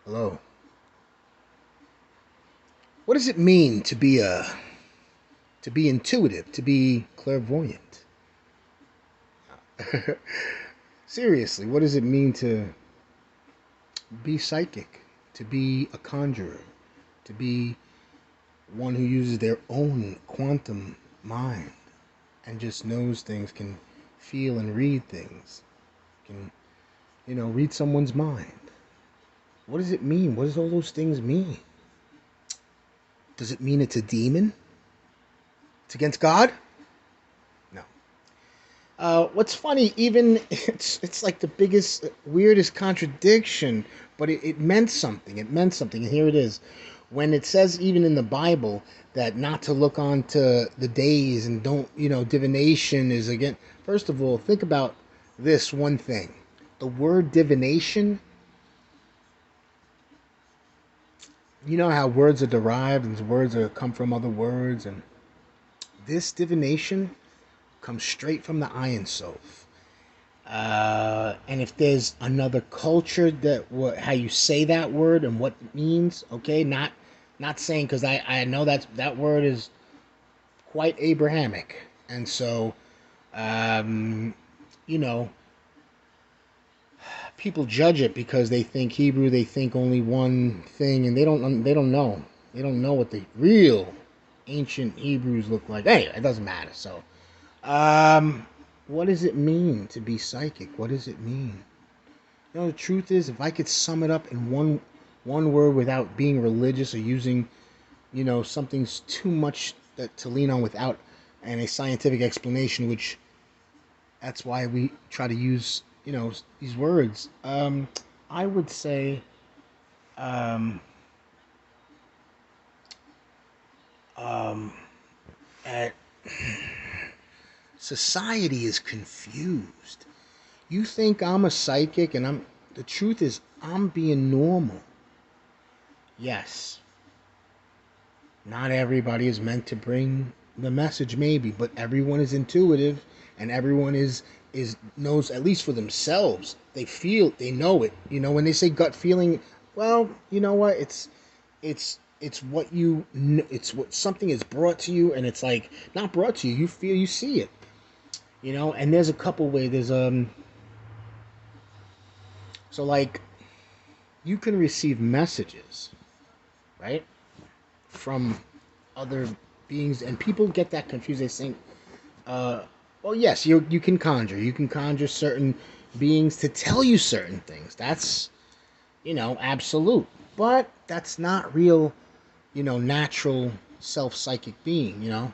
Hello. What does it mean to be intuitive, to be clairvoyant? Seriously, what does it mean to be psychic, to be a conjurer, to be one who uses their own quantum mind and just knows things, can feel and read things, can, read someone's mind? What does it mean? What does all those things mean? Does it mean it's a demon? It's against God? No. What's funny, even it's like the biggest, weirdest contradiction, but it meant something. It meant something, and here it is. When it says even in the Bible that not to look on to the days and don't, divination is again. First of all, think about this one thing. The word divination, you know how words are derived and words are come from other words, and this divination comes straight from the Iron Soph. And if there's another culture that how you say that word and what it means, okay, not saying, because I know that word is quite Abrahamic, and so um, you know people judge it because they think Hebrew, they think only one thing, and they don't know what the real ancient Hebrews look like. Anyway, it doesn't matter. So what does it mean to be psychic? What does it mean? The truth is, if I could sum it up in one word without being religious or using, something's too much that to lean on without and a scientific explanation, which that's why we try to use, these words. I would say, um, um, at society is confused. You think I'm a psychic, and the truth is I'm being normal. Yes, not everybody is meant to bring the message, maybe, but everyone is intuitive, and everyone is knows, at least for themselves. They feel, they know it. When they say gut feeling, well, you know what? It's what it's what something is brought to you, and it's like not brought to you. You feel, you see it. And there's a couple ways. There's so like you can receive messages, right, from other beings, and people get that confused. They think, uh, well, yes, you can conjure. You can conjure certain beings to tell you certain things. That's, absolute. But that's not real, natural self psychic being.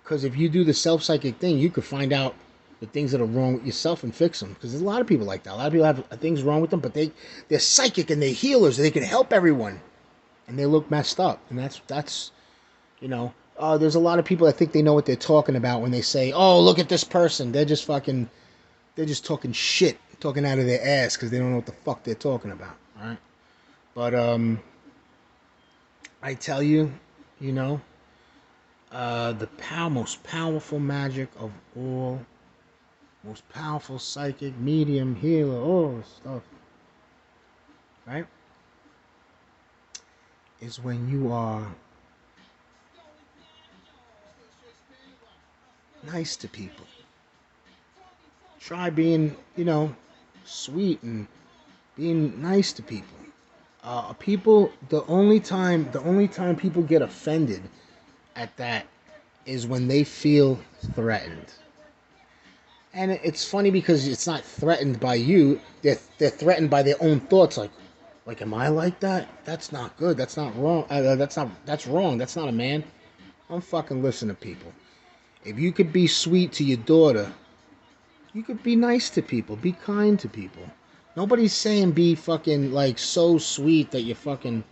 Because if you do the self psychic thing, you could find out the things that are wrong with yourself and fix them. Because there's a lot of people like that. A lot of people have things wrong with them, but they're psychic and they're healers. They can help everyone, and they look messed up. And that's there's a lot of people that think they know what they're talking about when they say, "Oh, look at this person." They're just talking shit, talking out of their ass because they don't know what the fuck they're talking about. All right, but I tell you, you know, the most powerful magic of all, most powerful psychic, medium, healer, all this stuff, right, is when you are nice to people. Try being, sweet and being nice to people. People, the only time people get offended at that is when they feel threatened. And it's funny because it's not threatened by you. They're threatened by their own thoughts. Like, am I like that? That's not good. That's not wrong. That's wrong. That's not a man. Don't fucking listen to people. If you could be sweet to your daughter, you could be nice to people. Be kind to people. Nobody's saying be fucking like so sweet that you fucking,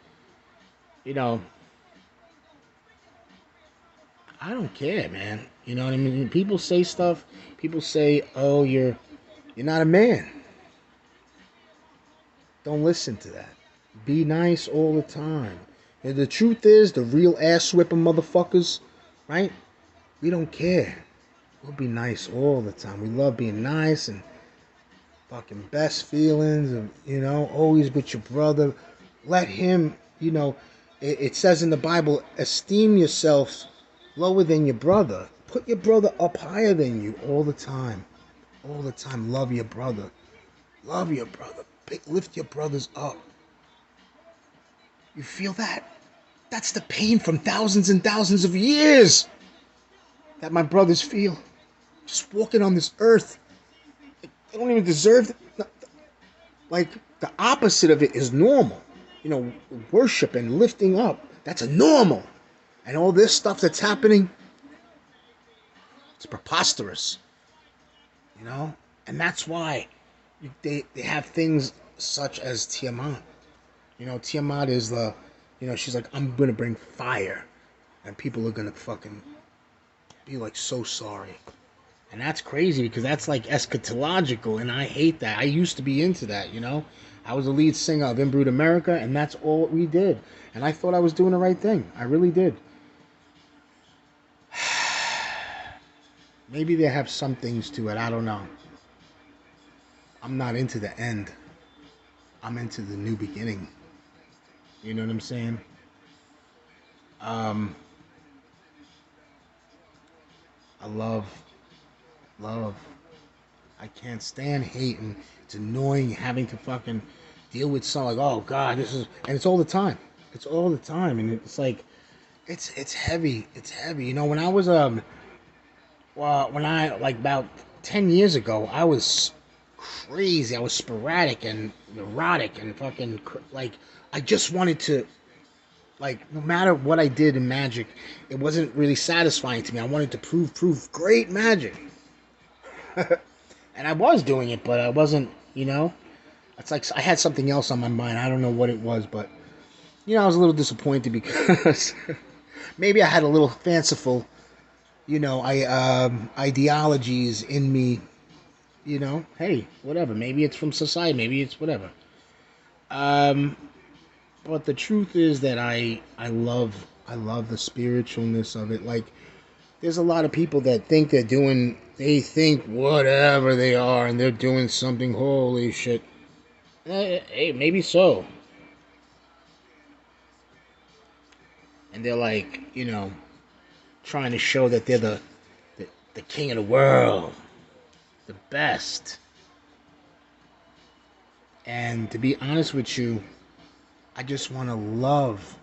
you know, I don't care, man. You know what I mean? People say stuff. People say, "Oh, you're not a man." Don't listen to that. Be nice all the time. And the truth is, the real ass whipping motherfuckers, right? We don't care. We'll be nice all the time. We love being nice, and fucking best feelings of, always with your brother. Let him, it says in the Bible, esteem yourself lower than your brother. Put your brother up higher than you all the time. All the time. Love your brother. Love your brother. Lift your brothers up. You feel that? That's the pain from thousands and thousands of years that my brothers feel. Just walking on this earth. They don't even deserve it. Like, the opposite of it is normal. Worship and lifting up. That's a normal. And all this stuff that's happening, it's preposterous. And that's why they have things such as Tiamat. Tiamat is she's like, I'm going to bring fire. And people are going to fucking be like so sorry. And that's crazy because that's like eschatological, and I hate that. I used to be into that, I was the lead singer of Inbrood America, and that's all we did. And I thought I was doing the right thing. I really did. Maybe they have some things to it. I don't know. I'm not into the end. I'm into the new beginning. You know what I'm saying? I love. I can't stand hate, and it's annoying having to fucking deal with something like, oh God, and it's all the time. It's all the time, and it's like, it's heavy. It's heavy. When I was like about 10 years ago, I was crazy. I was sporadic and neurotic and fucking like, I just wanted to, like, no matter what I did in magic, it wasn't really satisfying to me. I wanted to prove great magic. And I was doing it, but I wasn't, it's like I had something else on my mind. I don't know what it was, but, I was a little disappointed because maybe I had a little fanciful, ideologies in me, hey, whatever. Maybe it's from society. Maybe it's whatever. But the truth is that I love the spiritualness of it. Like, there's a lot of people that think they think whatever they are, and they're doing something, holy shit. Hey, maybe so. And they're like, trying to show that they're the king of the world, the best. And to be honest with you, I just want to love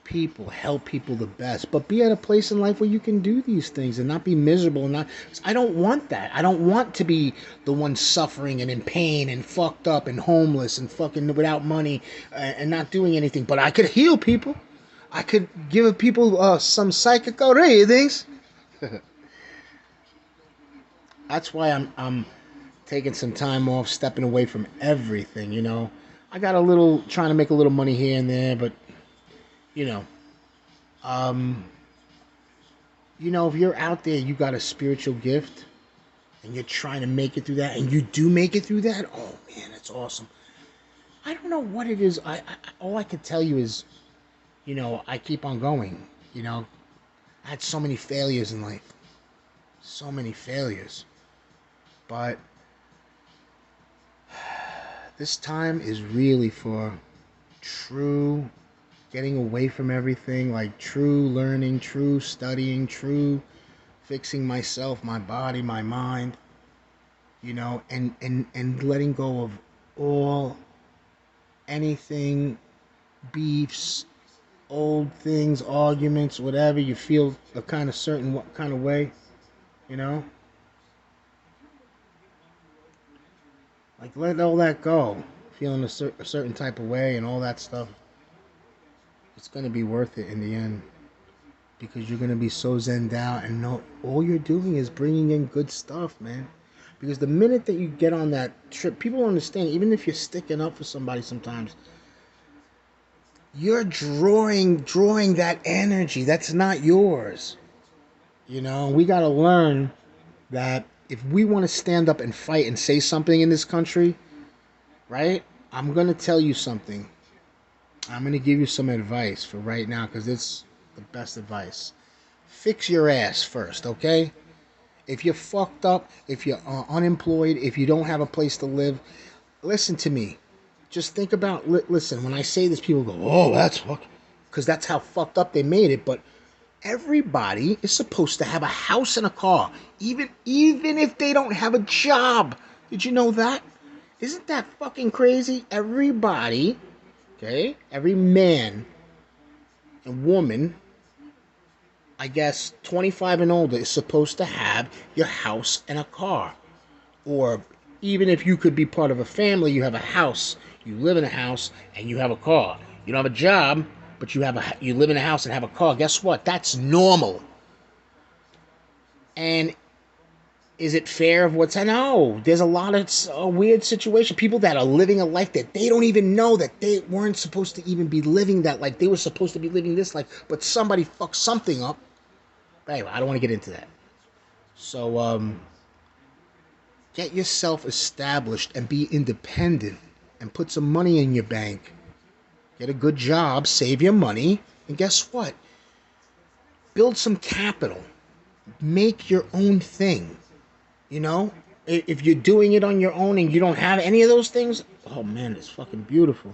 people, help people the best, but be at a place in life where you can do these things and not be miserable. And I don't want that. I don't want to be the one suffering and in pain and fucked up and homeless and fucking without money and not doing anything. But I could heal people. I could give people some psychical readings. That's why I'm taking some time off, stepping away from everything. I got trying to make a little money here and there, but if you're out there, you got a spiritual gift, and you're trying to make it through that, and you do make it through that, oh man, that's awesome. I don't know what it is. All I can tell you is, I keep on going. I had so many failures in life, so many failures, but this time is really for true getting away from everything, like true learning, true studying, true fixing myself, my body, my mind, and letting go of all, anything, beefs, old things, arguments, whatever. You feel a kind of certain what kind of way, like let all that go, feeling a certain type of way and all that stuff. It's going to be worth it in the end, because you're going to be so zenned out and know all you're doing is bringing in good stuff, man. Because the minute that you get on that trip, people don't understand, even if you're sticking up for somebody sometimes, you're drawing that energy that's not yours. We got to learn that if we want to stand up and fight and say something in this country, right? I'm going to tell you something. I'm going to give you some advice for right now, because it's the best advice. Fix your ass first, okay? If you're fucked up, if you're unemployed, if you don't have a place to live, listen to me. Just think about, listen, when I say this, people go, oh, that's fucked. Because that's how fucked up they made it. But everybody is supposed to have a house and a car, even if they don't have a job. Did you know that? Isn't that fucking crazy? Everybody, okay, every man and woman, I guess 25 and older, is supposed to have your house and a car. Or even if you could be part of a family, you have a house, you live in a house, and you have a car. You don't have a job, but you live in a house and have a car. Guess what? That's normal. And is it fair of what's... I know there's a lot of weird situations. People that are living a life that they don't even know that they weren't supposed to even be living that life. They were supposed to be living this life, but somebody fucked something up. But anyway, I don't want to get into that. So, get yourself established and be independent and put some money in your bank. Get a good job, save your money, and guess what? Build some capital. Make your own thing. You know? If you're doing it on your own and you don't have any of those things, oh man, it's fucking beautiful.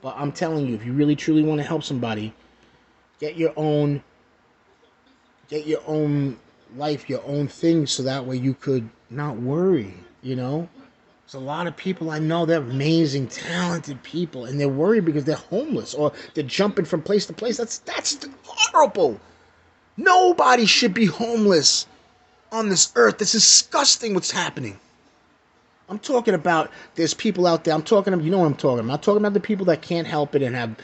But I'm telling you, if you really truly want to help somebody, get your own life, your own thing, so that way you could not worry, you know? There's a lot of people I know, they're amazing, talented people, and they're worried because they're homeless or they're jumping from place to place. That's horrible. Nobody should be homeless on this earth. It's disgusting what's happening. I'm talking about, there's people out there, you know what I'm talking about. I'm talking about the people that can't help it and have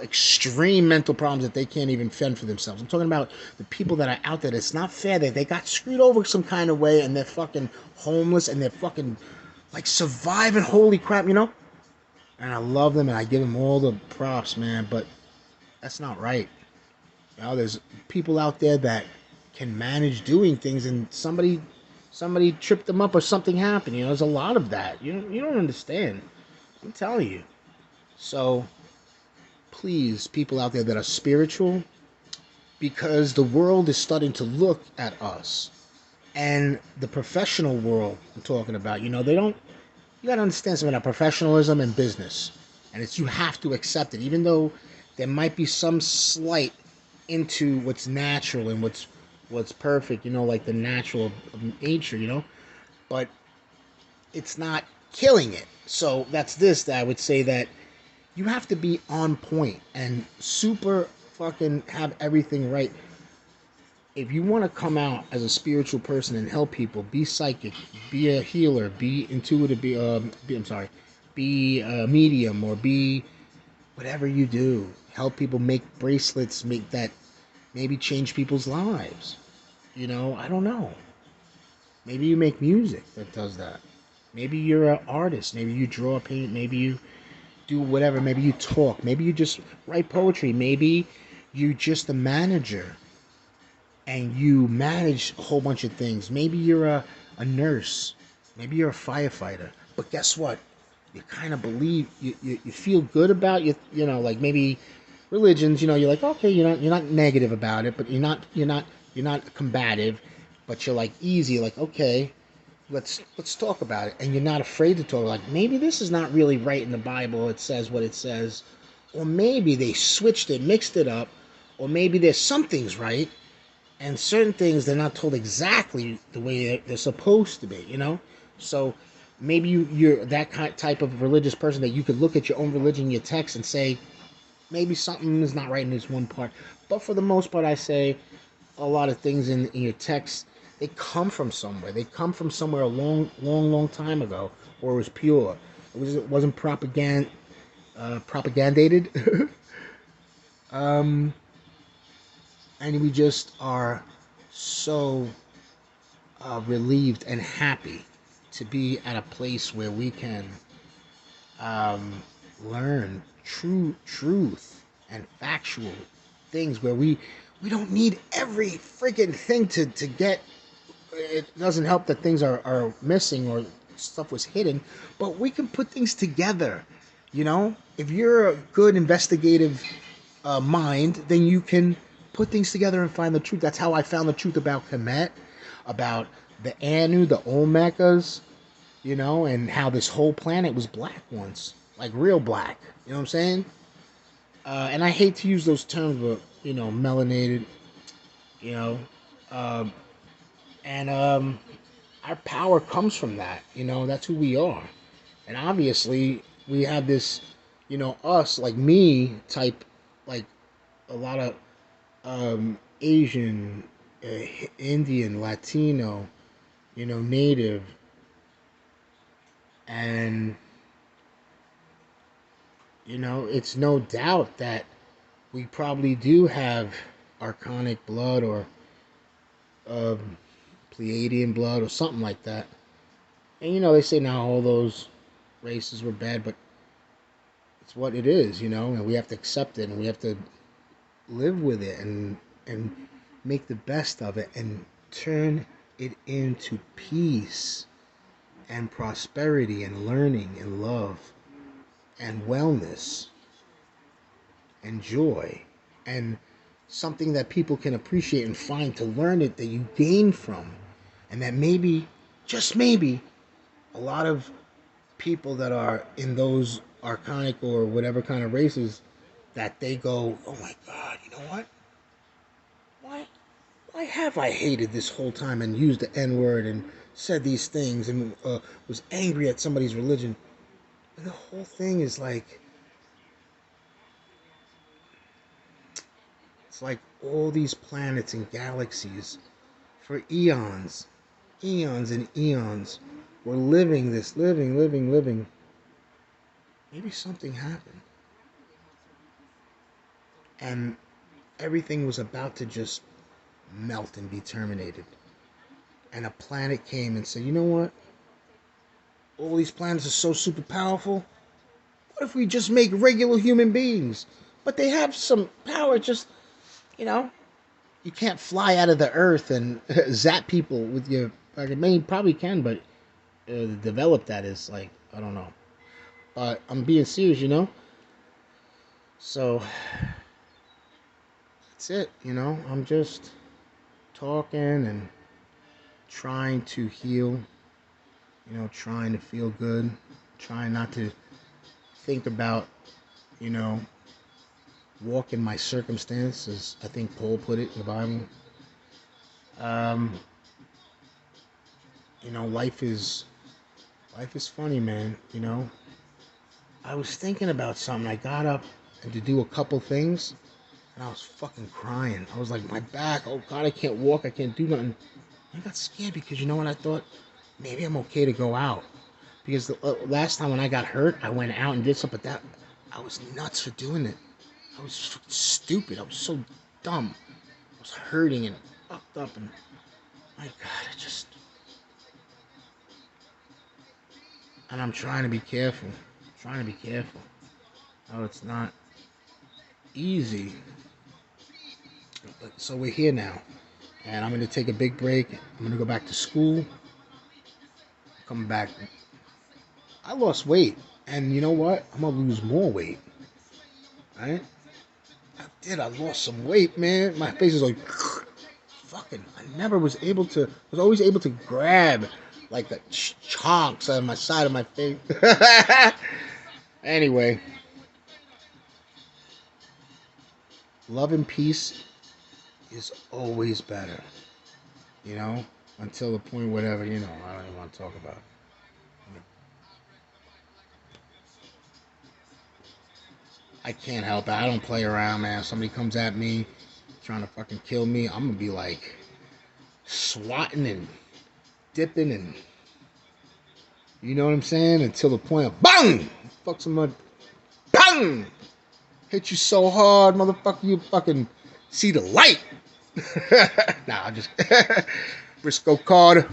extreme mental problems that they can't even fend for themselves. I'm talking about the people that are out there. It's not fair that they got screwed over some kind of way and they're fucking homeless and they're fucking like surviving. Holy crap, you know? And I love them and I give them all the props, man, but that's not right. You know, there's people out there that can manage doing things and somebody tripped them up or something happened. You know, there's a lot of that. You don't understand. I'm telling you. So please, people out there that are spiritual, because the world is starting to look at us, and the professional world I'm talking about, you know, you got to understand something about professionalism and business, and you have to accept it, even though there might be some slight into what's natural and what's perfect, you know, like the natural of nature, you know, but it's not killing it. So that I would say that you have to be on point and super fucking have everything right. If you want to come out as a spiritual person and help people, be psychic, be a healer, be intuitive, be a medium, or be whatever you do. Help people make bracelets, make that, maybe change people's lives. You know, I don't know. Maybe you make music that does that. Maybe you're an artist. Maybe you draw, paint. Maybe you do whatever. Maybe you talk. Maybe you just write poetry. Maybe you just a manager and you manage a whole bunch of things. Maybe you're a nurse. Maybe you're a firefighter. But guess what? You kind of believe, you feel good about, you know, like maybe religions, you know, you're like, okay, you're not negative about it, but you're not combative, but you're like easy, like, okay, let's talk about it. And you're not afraid to talk, like, maybe this is not really right in the Bible, it says what it says, or maybe they switched it, mixed it up, or maybe there's some things right and certain things they're not told exactly the way they're supposed to be, you know. So maybe you're that type of religious person that you could look at your own religion, your text, and say maybe something is not right in this one part. But for the most part, I say a lot of things in your text, they come from somewhere. They come from somewhere a long time ago, or it was pure. It wasn't propagandated. And we just are so relieved and happy to be at a place where we can learn truth and factual things, where we don't need every freaking thing to get. It doesn't help that things are missing or stuff was hidden, but we can put things together. You know, if you're a good investigative mind, then you can put things together and find the truth. That's how I found the truth about Kemet. about the Anu, the Olmecas, you know, and how this whole planet was black once, like real black. You know what I'm saying? And I hate to use those terms, but you know, melanated. You know, um, and our power comes from that. You know, that's who we are. And obviously, we have this, you know, us like me type, like a lot of Asian, uh, Indian, Latino, you know, Native, and you know, it's no doubt that we probably do have archonic blood or um, Pleiadian blood or something like that. And you know, they say now all those races were bad, but it's what it is, you know, and we have to accept it and we have to live with it and make the best of it and turn it into peace and prosperity and learning and love and wellness and joy and something that people can appreciate and find to learn it that you gain from. And that maybe, just maybe, a lot of people that are in those archonic or whatever kind of races that they go, oh my God, you know what? Why why have I hated this whole time and used the N word and said these things and was angry at somebody's religion? And the whole thing is like, it's like all these planets and galaxies for eons, eons and eons were living this, living. Maybe something happened. And everything was about to just melt and be terminated. And a planet came and said, you know what? All these planets are so super powerful. What if we just make regular human beings? But they have some power, just, you know, you can't fly out of the earth and zap people with your fucking main. Probably can, but develop that is like, I don't know. But I'm being serious, you know? So, that's it, you know? I'm just talking and trying to heal, you know, trying to feel good, trying not to think about, you know, walk in my circumstances. I think Paul put it in the Bible. Um, you know, life is funny, man. You know, I was thinking about something. I got up and to do a couple things, and I was fucking crying. I was like, my back. Oh God, I can't walk. I can't do nothing. I got scared because you know what? I thought maybe I'm okay to go out because the last time when I got hurt, I went out and did something. But that I was nuts for doing it. I was stupid. I was so dumb. I was hurting and fucked up, and my God, I just. And I'm trying to be careful. Trying to be careful. Oh, it's not easy. So we're here now, and I'm gonna take a big break. I'm gonna go back to school. Come back. I lost weight, and you know what? I'm gonna lose more weight. Right? I did. I lost some weight, man. My face is like fucking. I never was able to. I was always able to grab like the chunks on my side of my face. Anyway, love and peace is always better. You know, until the point whatever. You know, I don't even want to talk about it. I can't help it. I don't play around, man. If somebody comes at me trying to fucking kill me, I'm gonna be like swatting and dipping and you know what I'm saying? Until the point of bang! Fuck someone. Bang! Hit you so hard, motherfucker, you fucking see the light. Nah, I'm just Briscoe Carter.